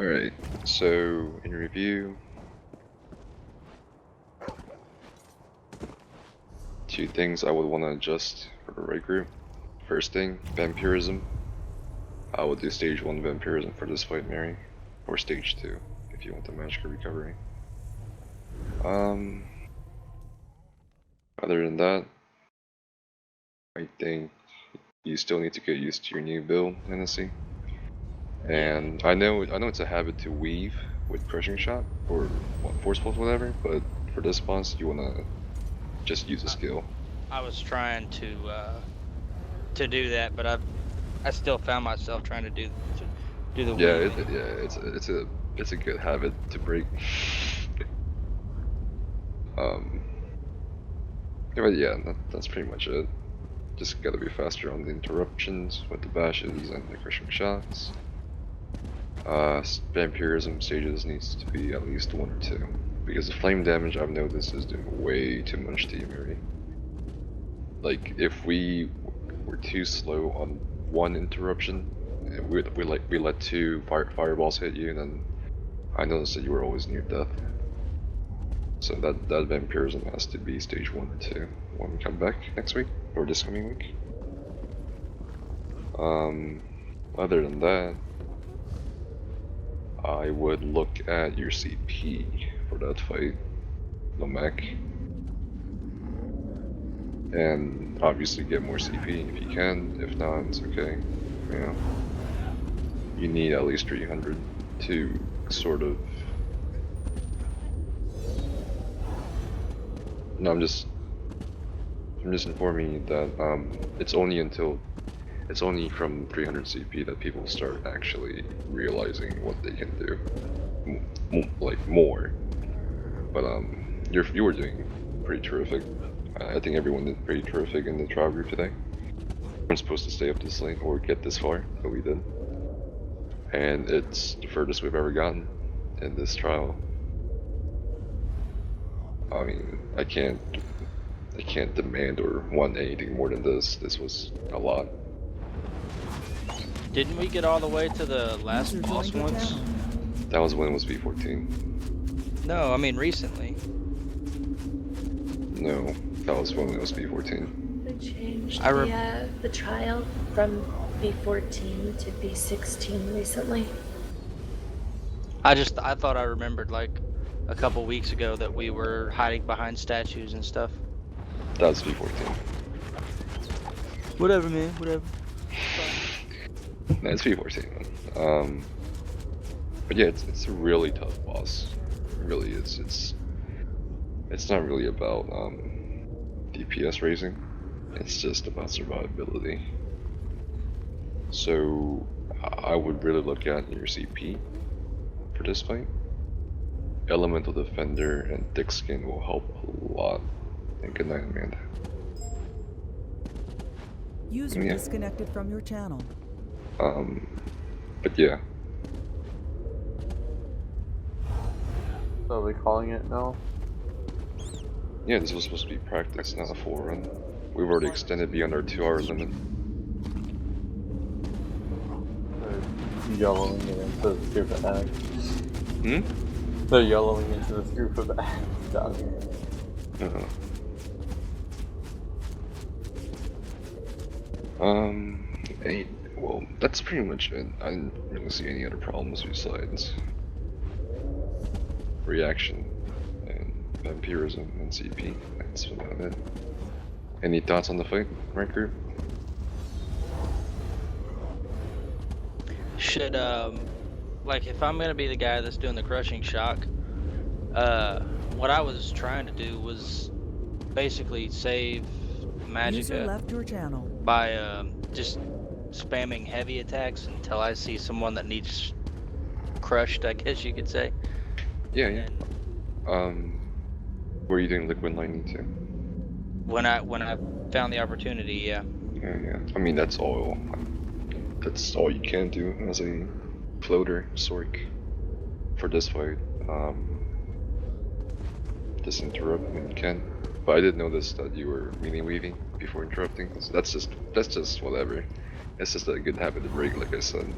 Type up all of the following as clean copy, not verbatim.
Alright, so in review, two things I would want to adjust for the right group. First thing, vampirism. I would do stage 1 vampirism for this fight, Mary, or stage 2 if you want the magical recovery. Other than that, I think you still need to get used to your new build, Hennessy. And I know it's a habit to weave with crushing shot or force pulse, whatever. But for this boss, you wanna just use a skill. I was trying to do that, but I still found myself trying to do the Yeah, it's a good habit to break. But yeah, that's pretty much it. Just gotta be faster on the interruptions with the bashes and the crushing shots. Vampirism stages needs to be at least 1 or 2. Because the flame damage I've noticed is doing way too much to you, Mary. Like, if we were too slow on 1 interruption, we let 2 fireballs hit you, and then I noticed that you were always near death. So that vampirism has to be stage 1 or 2 when we come back next week, or this coming week. Other than that, I would look at your CP for that fight, Lemak. And obviously get more CP if you can. If not, it's okay. You know, you need at least 300 to sort of. No, I'm just informing you that it's only from 300 CP that people start actually realizing what they can do, like more. But you were doing pretty terrific. I think everyone did pretty terrific in the trial group today. We weren't supposed to stay up this late or get this far, but we did. And it's the furthest we've ever gotten in this trial. I mean, I can't demand or want anything more than this. This was a lot. Didn't we get all the way to the last boss once? That was when it was B14. No, I mean recently. No, that was when it was B14. They changed the trial from B14 to B16 recently. I thought I remembered like a couple weeks ago that we were hiding behind statues and stuff. That was B14. Whatever, man. Whatever. No, it's B14, man. But yeah, it's a really tough boss. It really is. It's not really about DPS raising. It's just about survivability. So I would really look at your CP for this fight. Elemental Defender and Thick Skin will help a lot. And good night, Amanda. User disconnected from your channel. But yeah. So are we calling it now? Yeah, this was supposed to be practice, not a full run. We've already extended beyond our 2-hour limit. They're yellowing it into this group of ads. They're yellowing into this group of ads down here. Well, that's pretty much it. I didn't really see any other problems besides reaction and vampirism and CP. That's about it. Any thoughts on the fight, right group? Should like if I'm gonna be the guy that's doing the crushing shock, what I was trying to do was basically save Magicka left your channel by just spamming heavy attacks until I see someone that needs crushed, I guess you could say. Yeah. Were you doing liquid lightning too? When I found the opportunity, yeah. Yeah. I mean, that's all you can do as a floater Sork for this fight. Just interrupt when you can. But I did notice that you were melee weaving before interrupting. So that's just whatever. It's just a good habit to break, like I said.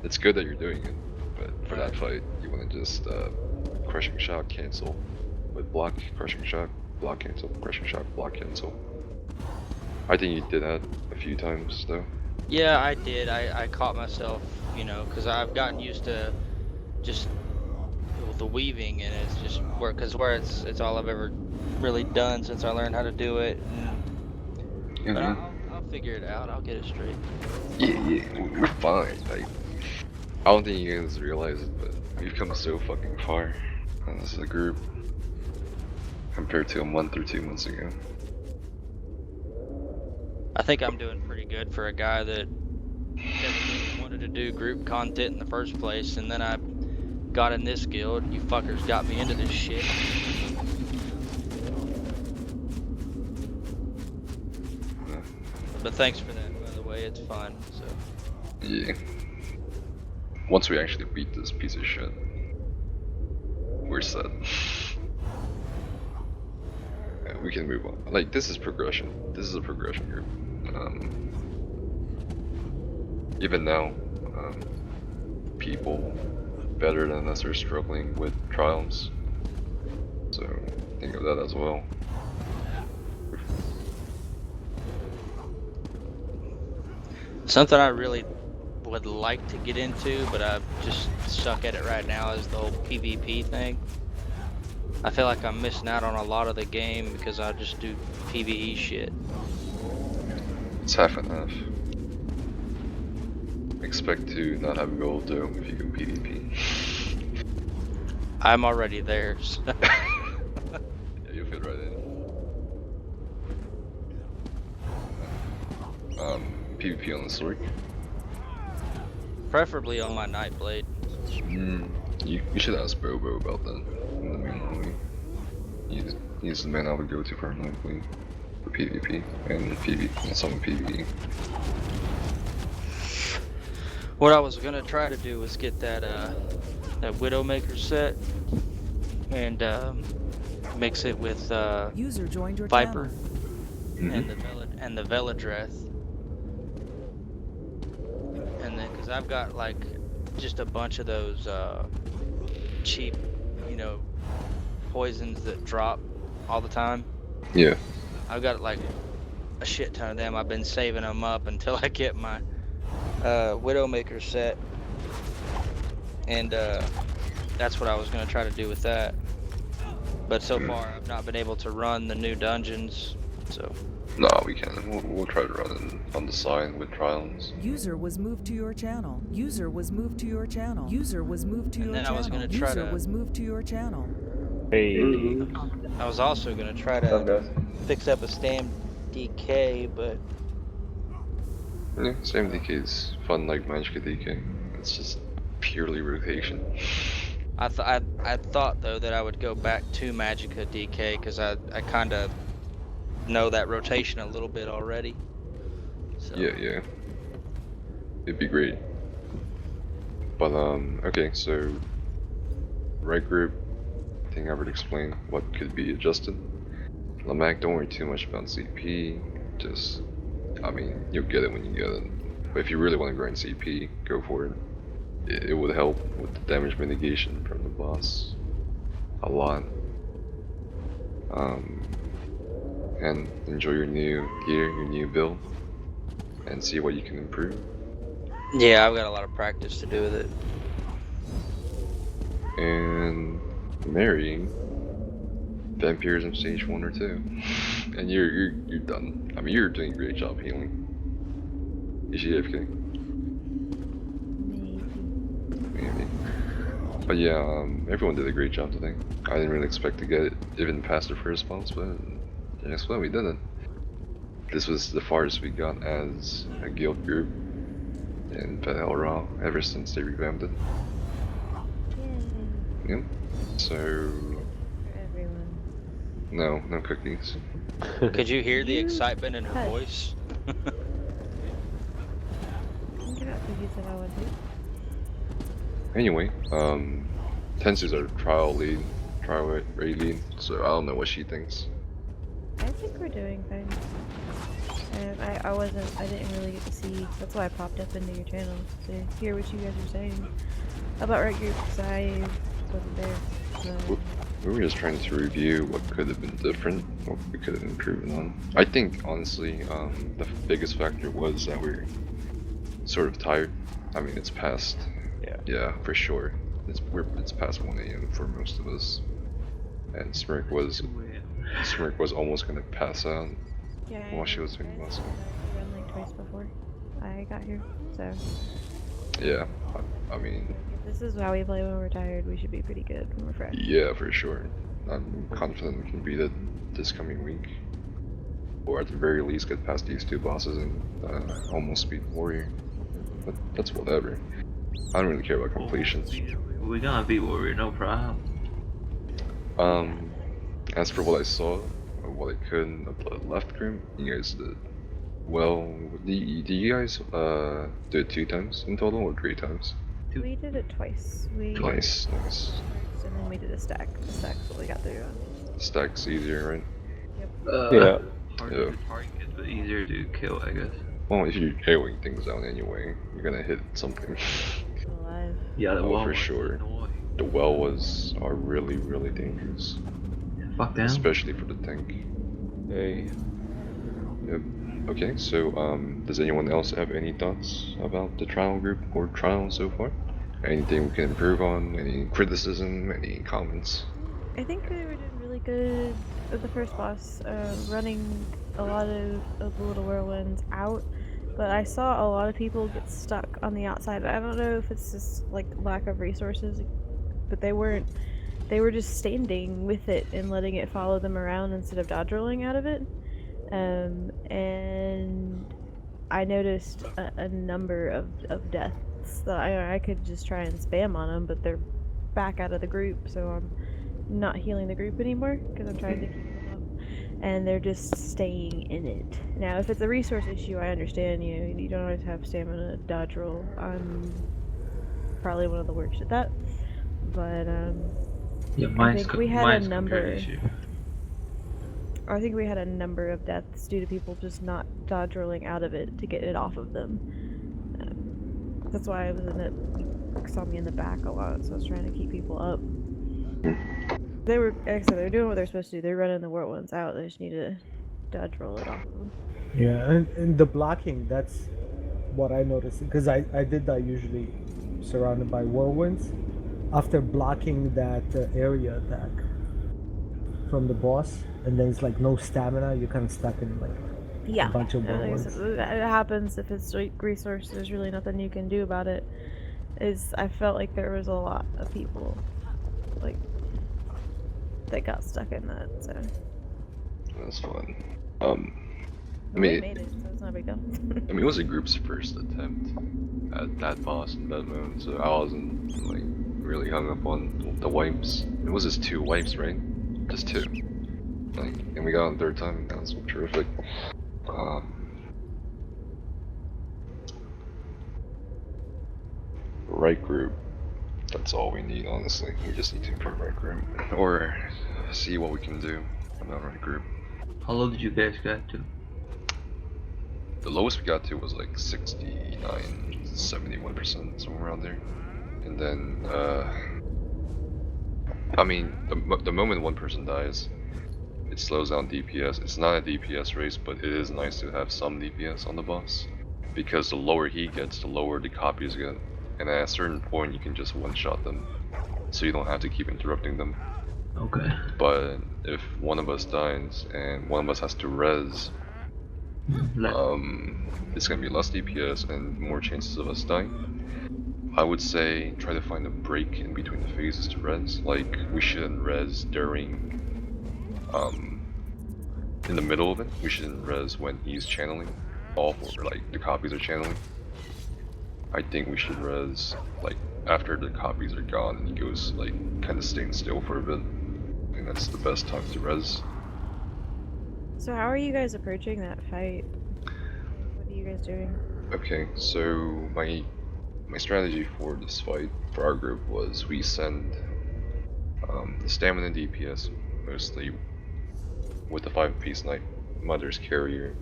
It's good that you're doing it, but for that fight, you want to just crushing shock, cancel, with block, crushing shock, block, cancel, crushing shock, block, cancel. I think you did that a few times though. Yeah, I did. I caught myself, you know, because I've gotten used to just the weaving, and it's just where it's all I've ever really done since I learned how to do it. But I'll figure it out. I'll get it straight. Yeah, we're fine. Like, I don't think you guys realize it, but we've come so fucking far as a group compared to a month or 2 months ago. I think I'm doing pretty good for a guy that never really wanted to do group content in the first place, and then I got in this guild, and you fuckers got me into this shit. But thanks for that, by the way, it's fun, so. Yeah. Once we actually beat this piece of shit, we're set. Yeah, we can move on. Like, this is progression. This is a progression group. Even now, people better than us are struggling with trials. So, think of that as well. Something I really would like to get into, but I just suck at it right now, is the whole PvP thing. I feel like I'm missing out on a lot of the game because I just do PvE shit. It's half and half. Expect to not have gold though if you go PvP. I'm already there, so. Yeah, you'll fit right in. PvP on the Smirk. Preferably on my Nightblade. You should ask Bobo about that in the main lane. He's the man I would go to for Nightblade for PvP and PvP and some PvE. What I was gonna try to do was get that Widowmaker set and mix it with User joined your Viper channel. and the Veladreth. And then, cause I've got like just a bunch of those cheap, you know, poisons that drop all the time. Yeah. I've got like a shit ton of them. I've been saving them up until I get my Widowmaker set, and that's what I was gonna try to do with that. But so far, I've not been able to run the new dungeons, so. No, we can. We'll try to run it on the side with trials. User was moved to your channel. User was moved to your channel. User was moved to your then channel. I was gonna try User to- was moved to your channel. Hey. I was also gonna try What's up, to guys? fix up a Stam DK, but Yeah, same DK is fun like Magicka DK. It's just purely rotation. I thought though that I would go back to Magicka DK because I kind of know that rotation a little bit already. So. Yeah. It'd be great. But okay, so right group, I think I would explain what could be adjusted. Lemak, don't worry too much about CP. Just, I mean, you'll get it when you get it. But if you really want to grind CP, go for it. It would help with the damage mitigation from the boss a lot. And enjoy your new gear, your new build, and see what you can improve. Yeah, I've got a lot of practice to do with it. And marrying vampires in stage 1 or 2, and you're done. I mean, you're doing a great job healing. Is she AFK? Maybe. But yeah, everyone did a great job today. I didn't really expect to get it even past the first boss, but guess what? We did it. This was the farthest we got as a guild group in Hel Ra ever since they revamped it. Yep. So. Everyone. No cookies. Could you hear the You excitement in her hush. voice? You got cookies if I want to. Anyway, Tensu's our trial raid lead, so I don't know what she thinks. I think we're doing fine. I I didn't really get to see. That's why I popped up into your channel to hear what you guys were saying about right group, because I wasn't there. So. We were just trying to review what could have been different, what we could have improved on. I think, honestly, the biggest factor was that we're sort of tired. I mean, it's past. Yeah, for sure. It's past 1 AM for most of us, and Smirk was almost gonna pass out while she was doing muscle. I run like twice before I got here, so. Yeah, I mean. If this is how we play when we're tired, we should be pretty good when we're fresh. Yeah, for sure. I'm confident we can beat it this coming week, or at the very least get past these 2 bosses and almost beat Warrior. But that's whatever. I don't really care about completion. We're gonna beat Warrior, no problem. As for what I saw, or what I could of the left group, you guys did well. Do you guys do it 2 times in total or 3 times? We did it twice. Nice. And then we did a stack. The stack's what we got through on. Stack's easier, right? Yep. Yeah. Harder to target, but easier to kill, I guess. Well, if you're KOing things out anyway, you're gonna hit something. Alive. Yeah, the well for sure. The well was really, really dangerous. Fuck them. Especially for the tank. Hey. Yep. Okay, so does anyone else have any thoughts about the trial group or trial so far? Anything we can improve on? Any criticism? Any comments? I think we were doing really good with the first boss, running a lot of the little whirlwinds out, but I saw a lot of people get stuck on the outside. I don't know if it's just like lack of resources, but they were just standing with it and letting it follow them around instead of dodge rolling out of it. And I noticed a number of deaths that I could just try and spam on them, but they're back out of the group, so I'm not healing the group anymore because I'm trying to keep them up, and they're just staying in it. Now, if it's a resource issue, I understand you don't always have stamina dodge roll. I'm probably one of the worst at that, but yeah, I think we had a number. Issue. I think we had a number of deaths due to people just not dodge rolling out of it to get it off of them. That's why I was in it. You saw me in the back a lot, so I was trying to keep people up. They were, like I said, they're doing what they're supposed to do. They're running the whirlwinds out. They just need to dodge roll it off of them. Yeah, and the blocking, that's what I noticed. Because I did that usually surrounded by whirlwinds. After blocking that area attack from the boss, and then it's like no stamina, you're kind of stuck in like a bunch of whirlwinds. It happens if it's like resource. There's really nothing you can do about it. I felt like there was a lot of people like that got stuck in that. So That's fun. I mean, made it, so it's not a big deal. I mean, it was a group's first attempt at that boss in that mode, so I wasn't like really hung up on the wipes. It was just 2 wipes, right? Just 2. Like, and we got on the 3rd time. That was terrific. Right group. That's all we need, honestly. We just need to improve right group, or see what we can do about right group. How low did you guys get to? The lowest we got to was like 69, 71%, somewhere around there. And then, I mean, the moment one person dies, it slows down DPS. It's not a DPS race, but it is nice to have some DPS on the boss, because the lower he gets, the lower the copies get. And at a certain point, you can just one-shot them, so you don't have to keep interrupting them. Okay. But if one of us dies and one of us has to res, it's gonna be less DPS and more chances of us dying. I would say try to find a break in between the phases to res. Like, we shouldn't res during, in the middle of it. We shouldn't res when he's channeling, or like the copies are channeling. I think we should res like after the copies are gone and he goes like kind of staying still for a bit. I think that's the best time to res. So how are you guys approaching that fight? What are you guys doing? Okay, so my strategy for this fight for our group was we send the stamina DPS mostly with the 5-piece knight, Mother's Carrier,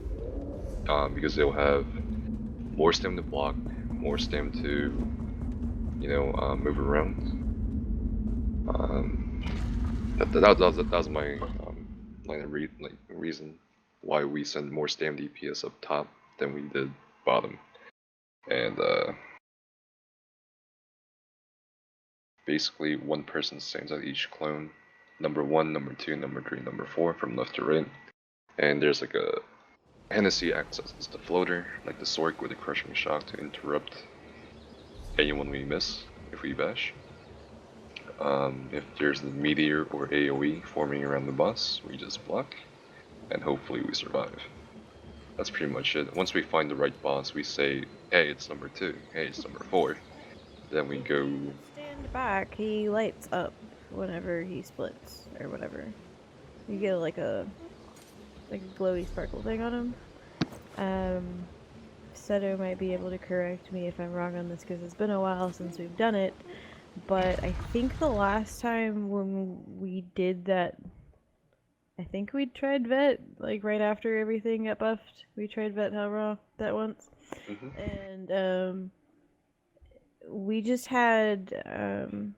because they'll have more stem to block, more stem to, move around. That was my line of reason why we send more stem DPS up top than we did bottom, and basically one person stands at each clone, number 1, number 2, number 3, number 4 from left to right, and there's like a Hennessy acts as the floater, like the Smirk with a crushing shock to interrupt anyone we miss if we bash. If there's a meteor or AoE forming around the boss, we just block, and hopefully we survive. That's pretty much it. Once we find the right boss, we say, hey, it's number 2, hey, it's number 4. Then we go... Stand back, he lights up whenever he splits, or whatever. You get like a glowy sparkle thing on him. Seto might be able to correct me if I'm wrong on this, because it's been a while since we've done it. But I think the last time when we did that, I think we tried Vet, like right after everything got buffed. We tried Vet Hel Ra that once. And we just had it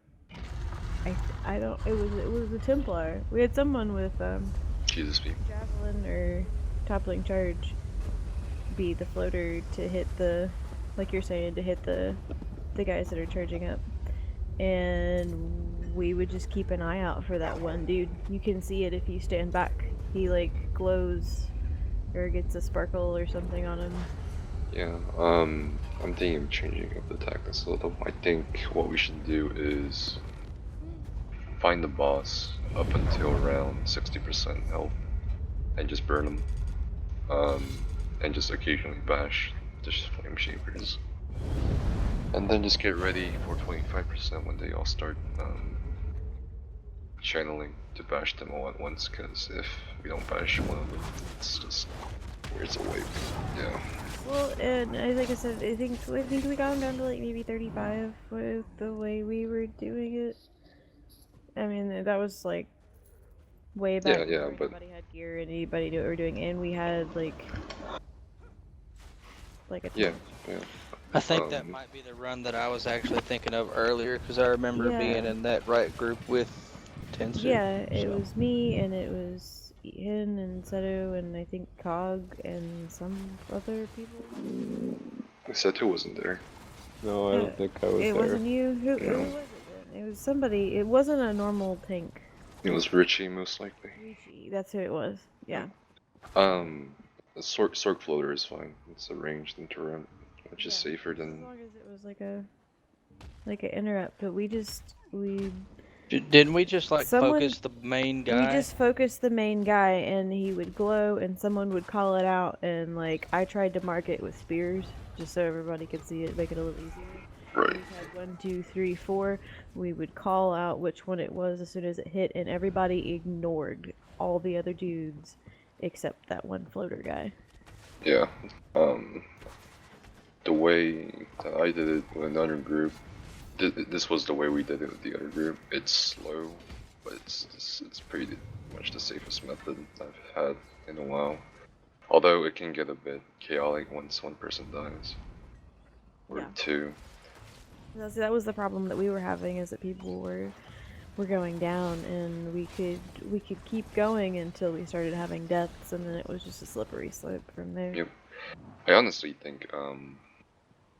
was a Templar. We had someone with Jesus me. Javelin or toppling charge be the floater to hit the, like you're saying, to hit the guys that are charging up. And we would just keep an eye out for that one dude. You can see it if you stand back. He like glows or gets a sparkle or something on him. Yeah, I'm thinking of changing up the tactics a little. I think what we should do is find the boss up until around 60% health and just burn him. And just occasionally bash the flame shapers. And then just get ready for 25% when they all start channeling to bash them all at once, because if we don't bash one of them, it's just weirds away. Yeah. Well, and like I said, I think we got him down to like maybe 35 with the way we were doing it. I mean, that was like way back before anybody had gear and anybody knew what we were doing, and we had like a yeah. I think that might be the run that I was actually thinking of earlier, because I remember being in that right group with Tensu. Yeah, it was me, and it was Hen and Seto, and I think Cog, and some other people. Seto wasn't there. No, I don't think I was there. It wasn't you? Who was it then? It was somebody. It wasn't a normal tank. It was Richie, most likely. Richie, that's who it was. Yeah. The Sork floater is fine. It's a ranged interrupt, which is safer than... As long as it was like an interrupt, but we didn't we just like focus the main guy? We just focused the main guy, and he would glow, and someone would call it out, and like I tried to mark it with spears, just so everybody could see it, make it a little easier. Right. We had 1, 2, 3, 4. We would call out which one it was as soon as it hit, and everybody ignored all the other dudes except that one floater guy. Yeah. The way that I did it with another group, this was the way we did it with the other group. It's slow, but it's pretty much the safest method I've had in a while. Although it can get a bit chaotic once one person dies. Or two. That was the problem that we were having, is that people were going down, and we could keep going until we started having deaths, and then it was just a slippery slope from there. Yep. I honestly think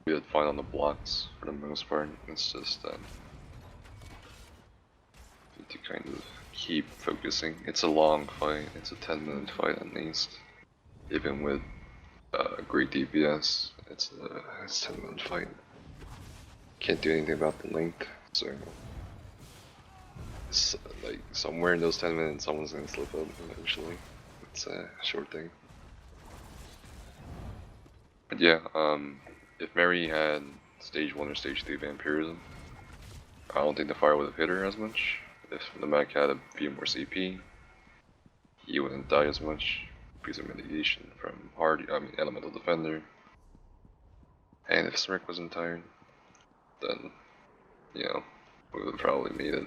we did fine on the blocks for the most part. It's just need to kind of keep focusing. It's a long fight. It's a 10-minute fight at least. Even with great DPS, it's a 10-minute fight. Can't do anything about the length, so it's like somewhere in those 10 minutes, someone's gonna slip up eventually. It's a short thing. But yeah, if Mary had stage 1 or stage 3 vampirism, I don't think the fire would have hit her as much. If Lemak had a few more CP, he wouldn't die as much because of mitigation from elemental defender. And if Smirk wasn't tired, then, we would have probably made it.